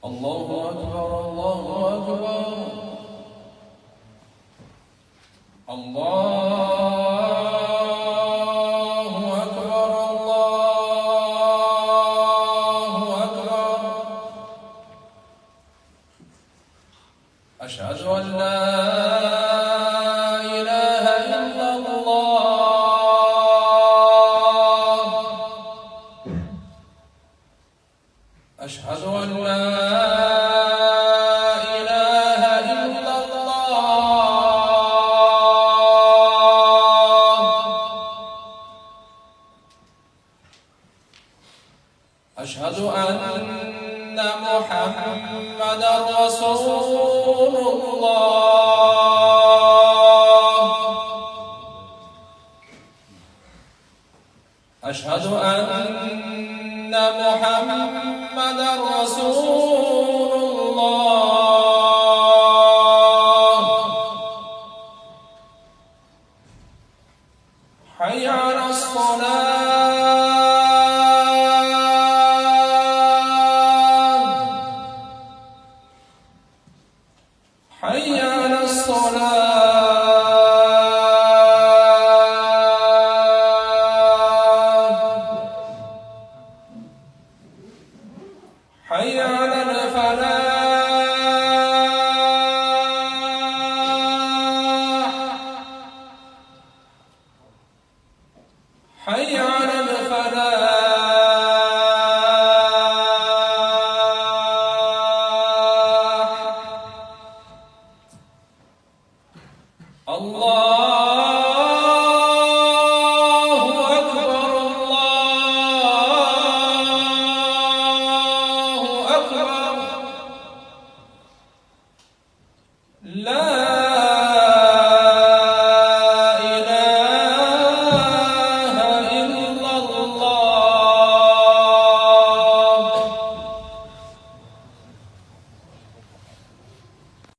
الله أكبر الله أكبر الله أكبر الله أكبر أشهد أن لا إله إلا الله أشهد أن لا إله إلا الله أشهد أن محمدًا رسول الله أشهد أن محمدًا رسول الله حي على الصلاة حي على الصلاة حي على الفلاح حي على الفلاح الله أكبر الله أكبر لا